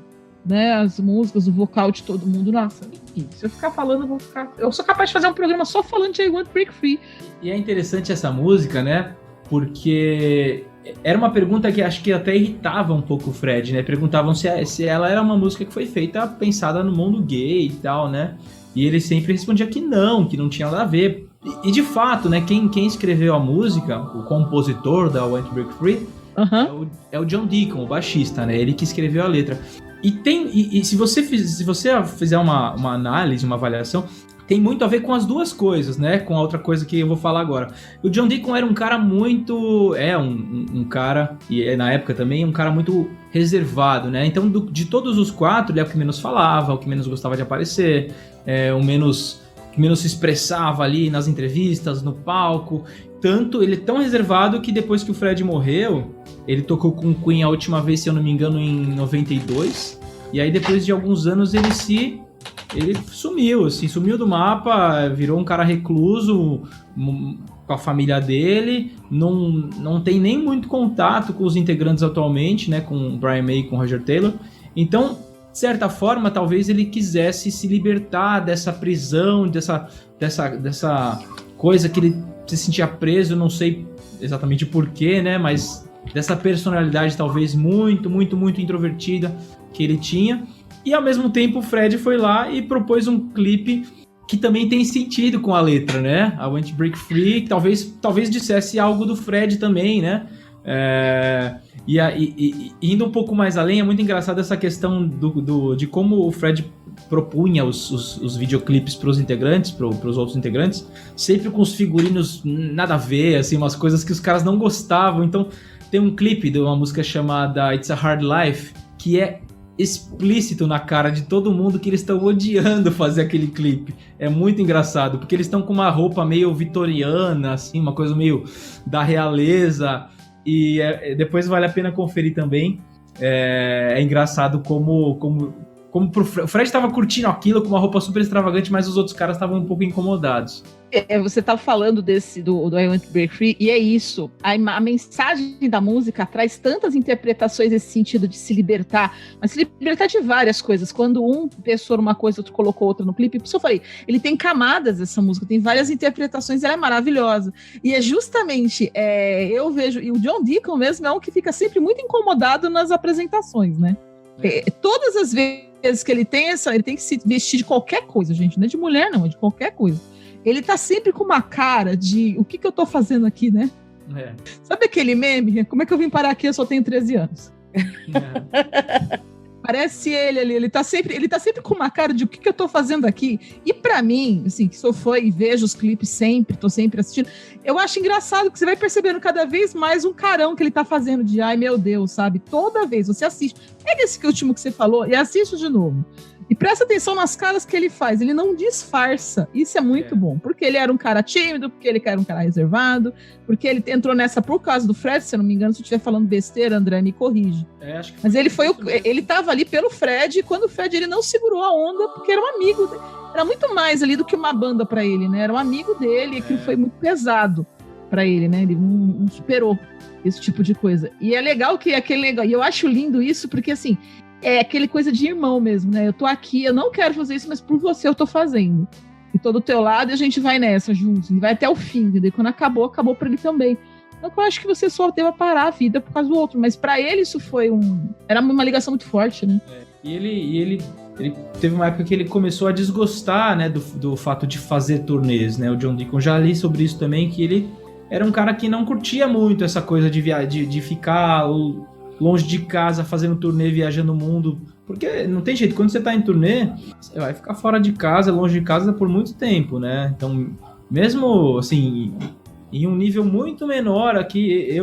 F: Né, as músicas, o vocal de todo mundo, nossa, enfim, se eu ficar falando, eu sou capaz de fazer um programa só falando de I Want to Break Free.
G: E é interessante essa música, né, porque era uma pergunta que acho que até irritava um pouco o Fred, né, perguntavam se ela era uma música que foi feita, pensada no mundo gay e tal, né, e ele sempre respondia que não tinha nada a ver, e de fato, né, quem escreveu a música, o compositor da I Want to Break Free, é o John Deacon, o baixista, né, ele que escreveu a letra. E se você fizer uma análise, uma avaliação, tem muito a ver com as duas coisas, né? Com a outra coisa que eu vou falar agora. O John Deacon era um cara muito... um cara, e na época também, um cara muito reservado, né? Então, de todos os quatro, ele é o que menos falava, o que menos gostava de aparecer, que menos se expressava ali nas entrevistas, no palco. Tanto, ele é tão reservado que depois que o Fred morreu, ele tocou com o Queen a última vez, se eu não me engano, em 92. E aí, depois de alguns anos, ele sumiu, assim, sumiu do mapa, virou um cara recluso com a família dele, não tem nem muito contato com os integrantes atualmente, né, com o Brian May e com o Roger Taylor. Então, de certa forma, talvez ele quisesse se libertar dessa prisão, dessa coisa que ele se sentia preso, não sei exatamente porquê, né, mas dessa personalidade talvez muito, muito, muito introvertida que ele tinha. E ao mesmo tempo o Fred foi lá e propôs um clipe que também tem sentido com a letra, né? I Want to Break Free, que talvez dissesse algo do Fred também, né? E indo um pouco mais além, é muito engraçado essa questão de como o Fred propunha os videoclipes para os integrantes, para os outros integrantes, sempre com os figurinos nada a ver, assim, umas coisas que os caras não gostavam. Então tem um clipe de uma música chamada It's a Hard Life, que é explícito na cara de todo mundo que eles estão odiando fazer aquele clipe. É muito engraçado, porque eles estão com uma roupa meio vitoriana, assim, uma coisa meio da realeza, e depois vale a pena conferir também. É engraçado como como o Fred tava curtindo aquilo com uma roupa super extravagante, mas os outros caras estavam um pouco incomodados.
F: Você tá falando do I Want to Break Free, e é isso. A mensagem da música traz tantas interpretações nesse sentido de se libertar, mas se libertar de várias coisas. Quando um pensou numa coisa, outro colocou outra no clipe, por isso eu falei, ele tem camadas essa música, tem várias interpretações, ela é maravilhosa. E é justamente, eu vejo, e o John Deacon mesmo é um que fica sempre muito incomodado nas apresentações, né? Todas as vezes que ele tem que se vestir de qualquer coisa, gente, não é de mulher não, é de qualquer coisa. Ele tá sempre com uma cara de o que eu tô fazendo aqui, né? Sabe aquele meme? Como é que eu vim parar aqui? Eu só tenho 13 anos. Parece ele ali, ele tá sempre com uma cara de o que eu tô fazendo aqui. E pra mim, assim, que sou fã e vejo os clipes sempre, tô sempre assistindo, eu acho engraçado que você vai percebendo cada vez mais um carão que ele tá fazendo de ai meu Deus, sabe? Toda vez você assiste, pega esse último que você falou e assiste de novo. E presta atenção nas caras que ele faz, ele não disfarça, isso é muito bom, porque ele era um cara tímido, porque ele era um cara reservado, porque ele entrou nessa por causa do Fred, se eu não me engano, se eu estiver falando besteira, André, me corrige.
G: Acho que
F: mas ele tava ali pelo Fred, e quando o Fred ele não segurou a onda, porque era um amigo, era muito mais ali do que uma banda pra ele, né, era um amigo dele, e aquilo foi muito pesado pra ele, né, ele não superou esse tipo de coisa. E é legal que aquele legal, e eu acho lindo isso, porque assim, é aquele coisa de irmão mesmo, né? Eu tô aqui, eu não quero fazer isso, mas por você eu tô fazendo. E tô do teu lado e a gente vai nessa juntos. E vai até o fim, entendeu? Quando acabou pra ele também. Então eu acho que você só deva parar a vida por causa do outro. Mas pra ele isso foi era uma ligação muito forte, né?
G: E ele teve uma época que ele começou a desgostar, né, do fato de fazer turnês, né? O John Deacon, já li sobre isso também, que ele era um cara que não curtia muito essa coisa de ficar longe de casa, fazendo turnê, viajando o mundo, porque não tem jeito, quando você tá em turnê, você vai ficar fora de casa, longe de casa por muito tempo, né? Então, mesmo assim, em um nível muito menor aqui,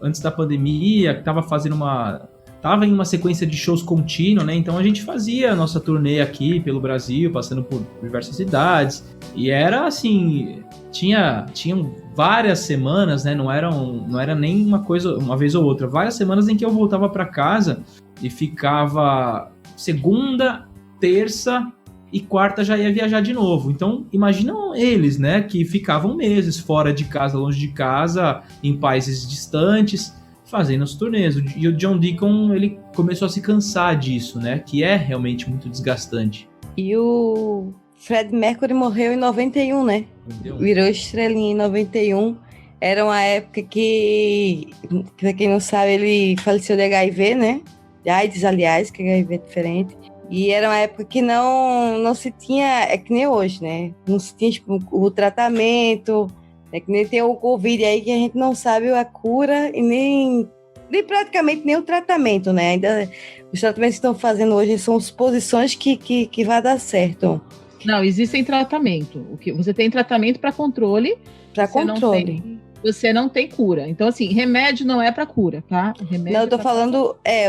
G: antes da pandemia, tava em uma sequência de shows contínua, né? Então a gente fazia a nossa turnê aqui pelo Brasil, passando por diversas cidades, e era assim, tinham várias semanas, né? Não era nem uma coisa, uma vez ou outra, várias semanas em que eu voltava para casa e ficava segunda, terça e quarta já ia viajar de novo. Então, imaginam eles, né, que ficavam meses fora de casa, longe de casa, em países distantes, fazendo os turnês. E o John Deacon, ele começou a se cansar disso, né, que é realmente muito desgastante.
E: E o Fred Mercury morreu em 91, né? Virou estrelinha em 91. Era uma época que, pra quem não sabe, ele faleceu de HIV, né? De AIDS, aliás, que HIV é diferente. E era uma época que não se tinha, é que nem hoje, né? Não se tinha tipo, o tratamento, é que nem tem o Covid aí, que a gente não sabe a cura e nem praticamente nem o tratamento, né? Ainda os tratamentos que estão fazendo hoje são suposições que vai dar certo.
F: Não, existem tratamento. O que você tem tratamento para controle.
E: Para controle.
F: Você não tem cura. Então, assim, remédio não é para cura, tá? Remédio
E: não, eu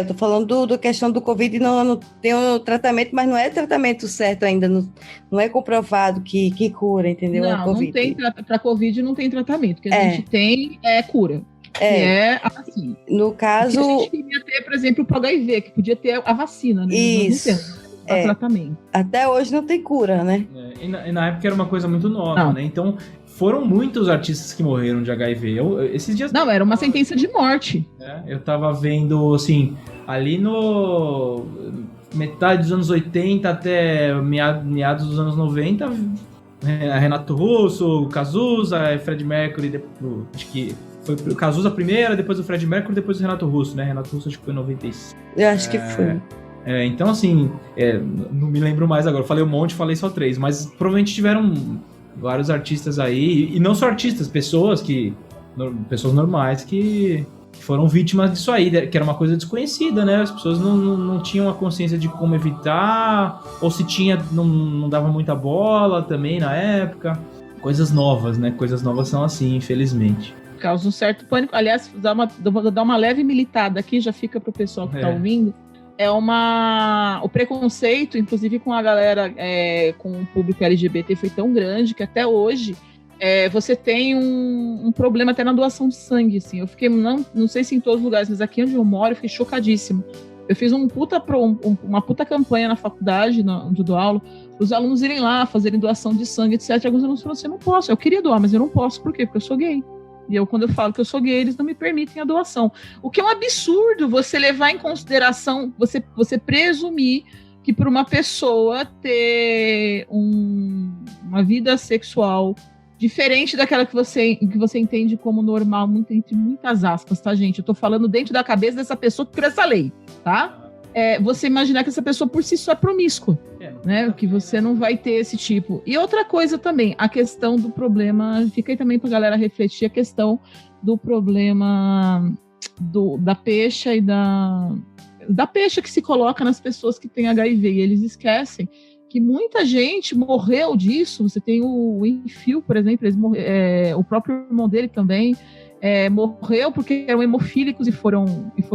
E: tô falando da questão do Covid, não tem o tratamento, mas não é tratamento certo ainda, não é comprovado que cura, entendeu?
F: Não tem, para Covid não tem tratamento, o que a gente tem é cura. Que é a vacina.
E: No caso...
F: a gente queria ter, por exemplo, o HIV, que podia ter a vacina, né?
E: Isso.
F: Tratamento.
E: Até hoje não tem cura, né?
G: E na época era uma coisa muito nova, né? Então, foram muitos artistas que morreram de HIV. Esses dias...
F: Não, era uma sentença de morte.
G: Eu tava vendo, assim, ali no metade dos anos 80 até meados dos anos 90, Renato Russo, o Cazuza, Fred Mercury, acho que foi o Cazuza primeiro, depois o Fred Mercury, depois o Renato Russo, né? Renato Russo acho que foi em 96.
E: Eu acho que foi.
G: Então, assim, não me lembro mais agora. Eu falei um monte, falei só 3, mas provavelmente tiveram vários artistas aí, e não só artistas, pessoas normais que foram vítimas disso aí, que era uma coisa desconhecida, né? As pessoas não tinham a consciência de como evitar, ou se tinha, não dava muita bola também na época. Coisas novas, né? Coisas novas são assim, infelizmente.
F: Causa um certo pânico. Aliás, vou dar uma leve militada aqui, já fica pro pessoal que tá ouvindo. O preconceito, inclusive com a galera, com o público LGBT, foi tão grande que até hoje você tem um problema até na doação de sangue, assim. Eu fiquei, não sei se em todos os lugares, mas aqui onde eu moro, eu fiquei chocadíssimo Eu fiz uma puta campanha na faculdade, onde eu dou aula, os alunos irem lá, fazerem doação de sangue, etc. Alguns alunos falaram assim, eu não posso, eu queria doar, mas eu não posso. Por quê? Porque eu sou gay. E quando eu falo que eu sou gay, eles não me permitem a doação. O que é um absurdo você levar em consideração, você presumir que por uma pessoa ter uma vida sexual diferente daquela que você entende como normal, entre muitas aspas, tá, gente? Eu tô falando dentro da cabeça dessa pessoa que criou essa lei, tá? Você imaginar que essa pessoa por si só é promíscua, né? Que você não vai ter esse tipo. E outra coisa também, a questão do problema, fica aí também pra galera refletir, a questão do problema da pecha e da pecha que se coloca nas pessoas que têm HIV, e eles esquecem que muita gente morreu disso. Você tem o Enfio, por exemplo, o próprio irmão dele também morreu porque eram hemofílicos e foram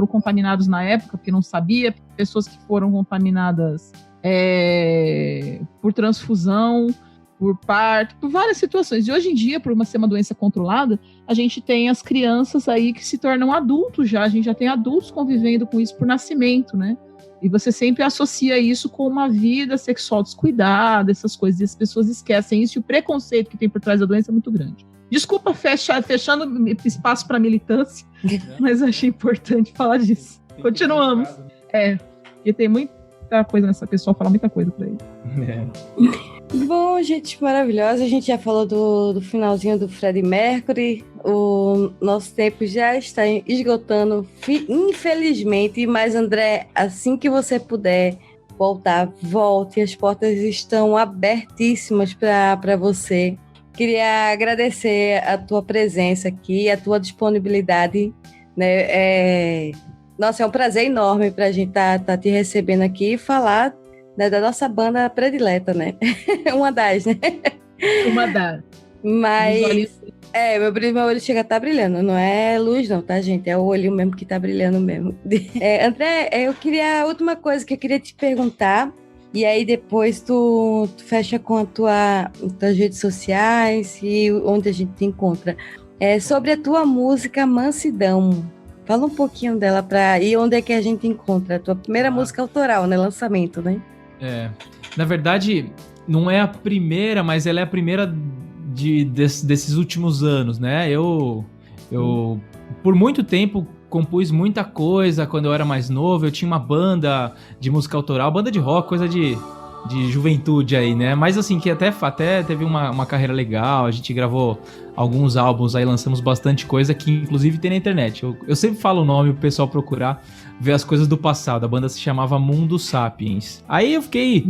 F: contaminados na época, porque não sabia, pessoas que foram contaminadas por transfusão, por parto, por várias situações. E hoje em dia, por ser uma doença controlada, a gente tem as crianças aí que se tornam adultos já, a gente já tem adultos convivendo com isso por nascimento, né? E você sempre associa isso com uma vida sexual descuidada, essas coisas, e as pessoas esquecem isso, e o preconceito que tem por trás da doença é muito grande. Desculpa fechando espaço para militância, mas achei importante falar disso. Continuamos. Porque tem muita coisa nessa pessoa, fala muita coisa por aí.
E: Bom, gente maravilhosa, a gente já falou do finalzinho do Freddie Mercury, o nosso tempo já está esgotando, infelizmente, mas André, assim que você puder voltar, volte, as portas estão abertíssimas para você. Queria agradecer a tua presença aqui, a tua disponibilidade, né? Nossa, é um prazer enorme para a gente tá te recebendo aqui e falar, né, da nossa banda predileta, né? Uma das, né?
F: Uma das.
E: Mas, meu olho chega a estar brilhando, não é luz não, tá, gente? É o olho mesmo que tá brilhando mesmo. André, a última coisa que eu queria te perguntar, e aí depois tu fecha com as tuas redes sociais e onde a gente te encontra. Sobre a tua música Mansidão. Fala um pouquinho dela e onde é que a gente encontra a tua primeira música autoral, né? Lançamento, né?
G: Na verdade, não é a primeira, mas ela é a primeira desses últimos anos, né? Eu por muito tempo compus muita coisa quando eu era mais novo. Eu tinha uma banda de música autoral, banda de rock, coisa de juventude aí, né? Mas assim, que até teve uma carreira legal. A gente gravou alguns álbuns aí, lançamos bastante coisa que inclusive tem na internet. Eu sempre falo o nome pro pessoal procurar, ver as coisas do passado. A banda se chamava Mundo Sapiens. Aí eu fiquei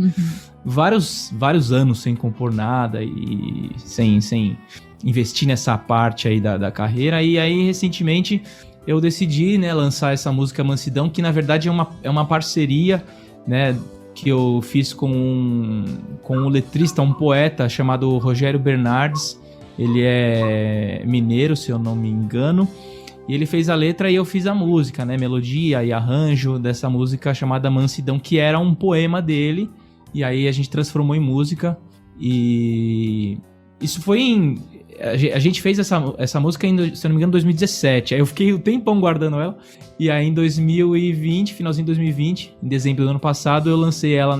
G: vários anos sem compor nada e sem investir nessa parte aí da carreira. E aí, recentemente, eu decidi, né, lançar essa música Mansidão, que na verdade é uma parceria, né, que eu fiz com um letrista, um poeta chamado Rogério Bernardes. Ele é mineiro, se eu não me engano, e ele fez a letra e eu fiz a música, né, melodia e arranjo dessa música chamada Mansidão, que era um poema dele, e aí a gente transformou em música. E isso foi a gente fez essa música, se eu não me engano, em 2017. Aí eu fiquei um tempão guardando ela. E aí em 2020, finalzinho de 2020, em dezembro do ano passado, eu lancei ela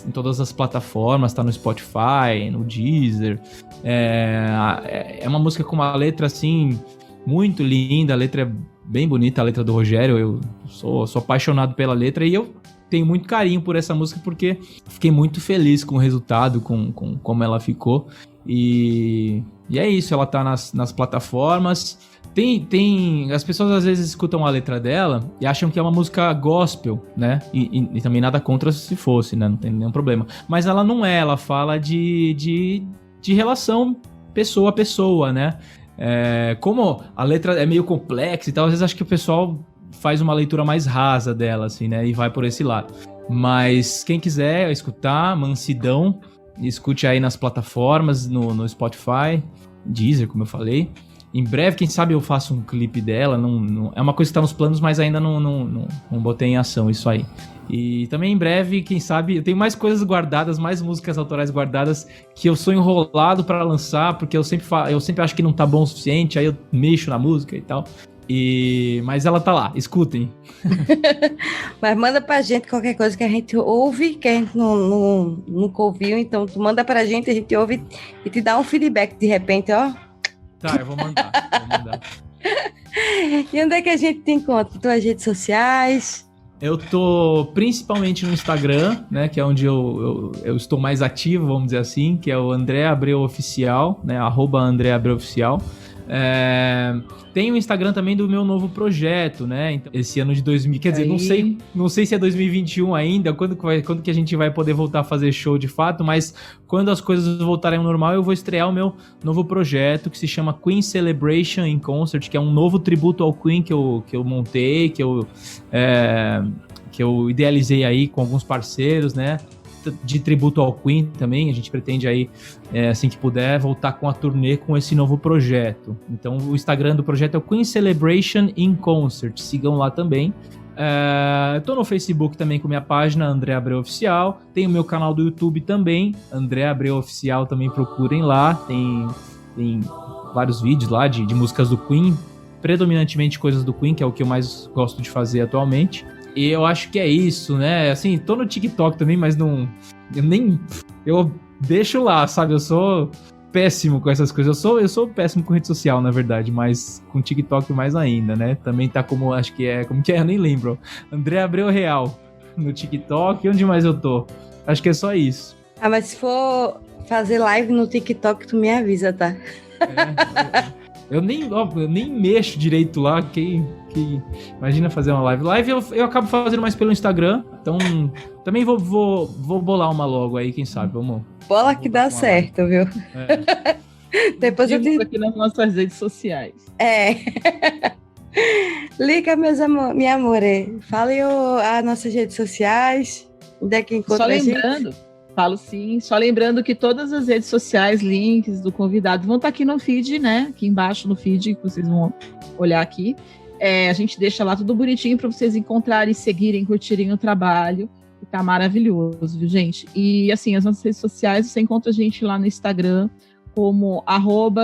G: em todas as plataformas. Tá no Spotify, no Deezer. É uma música com uma letra, assim, muito linda. A letra é bem bonita, a letra do Rogério. Eu sou apaixonado pela letra e eu tenho muito carinho por essa música porque fiquei muito feliz com o resultado, com como ela ficou. E é isso, ela tá nas plataformas. As pessoas às vezes escutam a letra dela e acham que é uma música gospel, né? E também nada contra se fosse, né? Não tem nenhum problema. Mas ela não é, ela fala de relação pessoa a pessoa, né? Como a letra é meio complexa e tal, às vezes acho que o pessoal faz uma leitura mais rasa dela, assim, né? E vai por esse lado. Mas quem quiser escutar, Mansidão, escute aí nas plataformas, no Spotify, Deezer, como eu falei. Em breve, quem sabe eu faço um clipe dela. Não, é uma coisa que tá nos planos, mas ainda não botei em ação isso aí. E também em breve, quem sabe, eu tenho mais coisas guardadas, mais músicas autorais guardadas, que eu sou enrolado pra lançar, porque eu sempre acho que não tá bom o suficiente, aí eu mexo na música e tal. Mas ela tá lá, escutem.
E: Mas manda pra gente qualquer coisa que a gente ouve, que a gente nunca ouviu. Então, tu manda pra gente, a gente ouve e te dá um feedback de repente, ó.
G: Tá, eu vou mandar.
E: E onde é que a gente te encontra? Tuas redes sociais?
G: Eu tô principalmente no Instagram, né, que é onde eu estou mais ativo, vamos dizer assim, que é o André Abreu Oficial, né, @André Abreu Oficial. Tem o Instagram também do meu novo projeto, né? Então, esse ano de 2000, quer dizer, não sei se é 2021 ainda, quando que a gente vai poder voltar a fazer show de fato, mas quando as coisas voltarem ao normal, eu vou estrear o meu novo projeto que se chama Queen Celebration in Concert, que é um novo tributo ao Queen que eu montei, que eu idealizei aí com alguns parceiros, né? De tributo ao Queen também, a gente pretende aí, assim que puder, voltar com a turnê com esse novo projeto. Então o Instagram do projeto é o Queen Celebration in Concert, sigam lá também. Tô no Facebook também com minha página, André Abreu Oficial, tem o meu canal do YouTube também, André Abreu Oficial, também procurem lá, tem vários vídeos lá de músicas do Queen, predominantemente coisas do Queen, que é o que eu mais gosto de fazer atualmente. E eu acho que é isso, né? Assim, tô no TikTok também, mas não... Eu deixo lá, sabe? Eu sou péssimo com essas coisas. Eu sou péssimo com rede social, na verdade, mas com TikTok mais ainda, né? Também tá como, acho que é... Como que é? Eu nem lembro. André Abreu Real no TikTok. Onde mais eu tô? Acho que é só isso.
E: Ah, mas se for fazer live no TikTok, tu me avisa, tá?
G: Eu nem mexo direito lá, que imagina fazer uma live. Live eu acabo fazendo mais pelo Instagram, então também vou bolar uma logo aí, quem sabe, vamos...
E: Bola que dá certo, viu? Depois eu te...
F: aqui nas nossas redes sociais.
E: Liga, minha amore, fale as nossas redes sociais, onde é que encontra a gente?
F: Falo sim, só lembrando que todas as redes sociais, links do convidado vão estar aqui no feed, né? Aqui embaixo no feed, que vocês vão olhar aqui. A gente deixa lá tudo bonitinho para vocês encontrarem, seguirem, curtirem o trabalho. E tá maravilhoso, viu, gente? E assim, as nossas redes sociais, você encontra a gente lá no Instagram como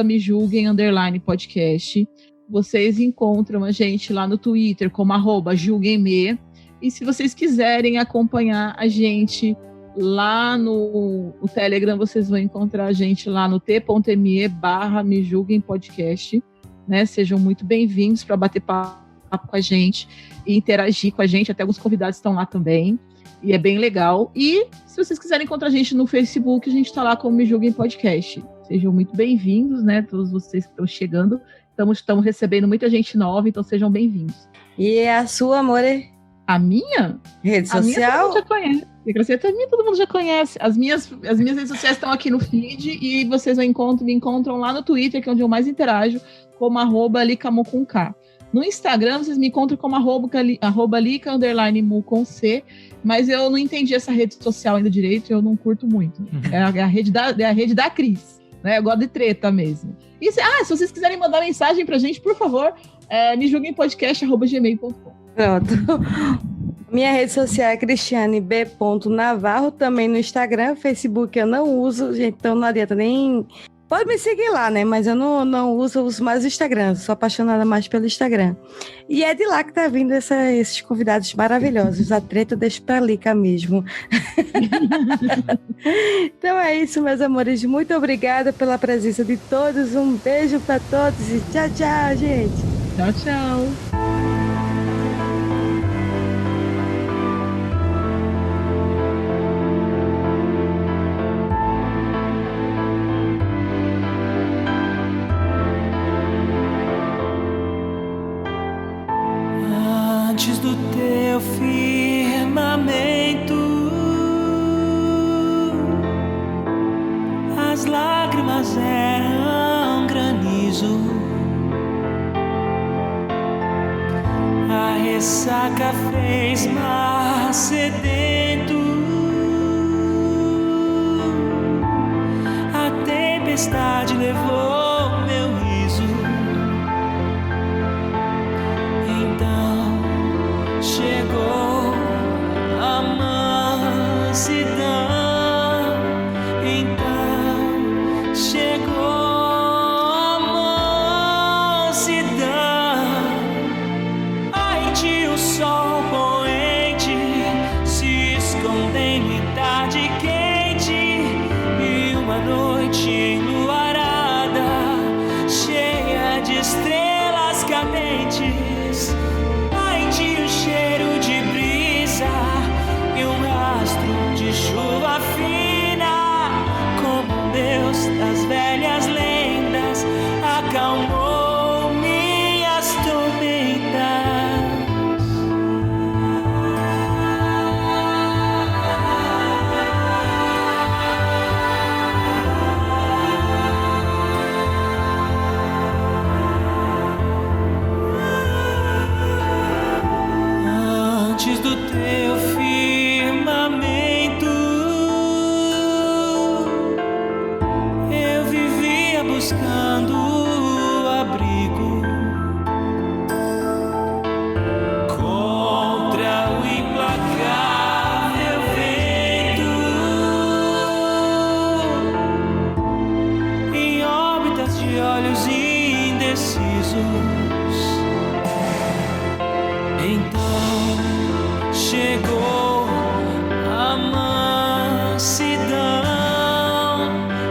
F: @mejulguem_podcast. Vocês encontram a gente lá no Twitter como @julguemme. E se vocês quiserem acompanhar a gente lá no Telegram, vocês vão encontrar a gente lá no t.me/mejulguempodcast, né? Sejam muito bem-vindos para bater papo com a gente e interagir com a gente. Até alguns convidados estão lá também. E é bem legal. E se vocês quiserem encontrar a gente no Facebook, a gente está lá como Me Julguem Podcast. Sejam muito bem-vindos, né? Todos vocês que estão chegando. Estamos recebendo muita gente nova, então sejam bem-vindos.
E: E a sua, amore?
F: A minha?
E: Rede social?
F: A minha todo mundo já conhece. A minha todo mundo já conhece. As minhas redes sociais estão aqui no feed e vocês me encontram lá no Twitter, que é onde eu mais interajo, como @licamo com K. No Instagram, vocês me encontram como @lica_mu com C, mas eu não entendi essa rede social ainda direito, eu não curto muito. É a rede da Cris, né? Eu gosto de treta mesmo. E se vocês quiserem mandar mensagem pra gente, por favor, mejulguempodcast@gmail.com.
E: Pronto. Minha rede social é Cristiane B. Navarro, também no Instagram. Facebook eu não uso, gente, então não adianta nem... Pode me seguir lá, né? Mas eu não uso mais o Instagram. Sou apaixonada mais pelo Instagram. E é de lá que tá vindo esses convidados maravilhosos. A treta eu deixo pra Lica mesmo. Então é isso, meus amores. Muito obrigada pela presença de todos. Um beijo pra todos e tchau, tchau, gente.
F: Tchau, tchau.
D: Antes do teu firmamento, as lágrimas eram granizo, a ressaca fez mar sedento, a tempestade levou meu riso. Chegou a mansidão, então chegou a mansidão. sol poente se escondendo em tarde quente e uma noite enluarada, cheia de estrelas cadentes. Há em ti um cheiro de brisa e um rastro de chuva fina, como Deus das velhas lendas acalmou minhas tormentas. Antes do teu firmamento, eu vivia buscando abrigo contra o implacável vento, em órbitas de olhos indecisos. Então chegou a mansidão.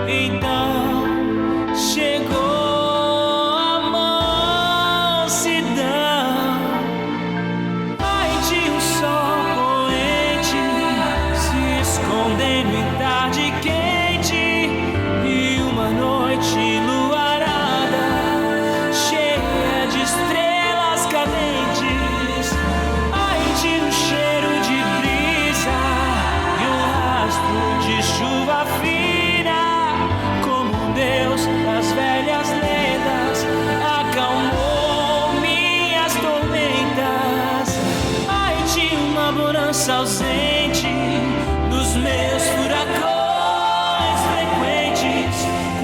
D: Então chegou a mansidão. Há em ti um sol poente se escondendo em tarde quente e uma noite enluarada, cheia de estrelas cadentes. Há em ti um cheiro de brisa e um rastro de chuva fina, como Deus das velhas lendas acalmou minhas tormentas. Há em ti uma bonança ausente nos meus furacões frequentes,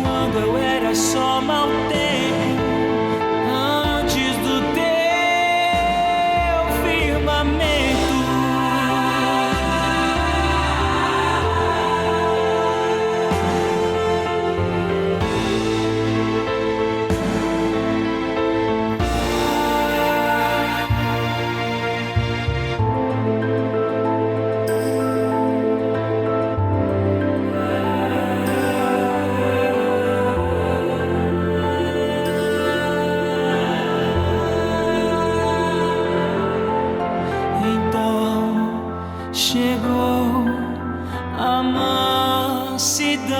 D: quando eu era só mau tempo, antes do teu firmamento. Então chegou a mansidão,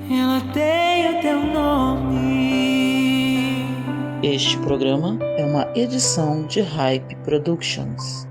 D: ela tem o teu nome.
J: Este programa é uma edição de Hype Productions.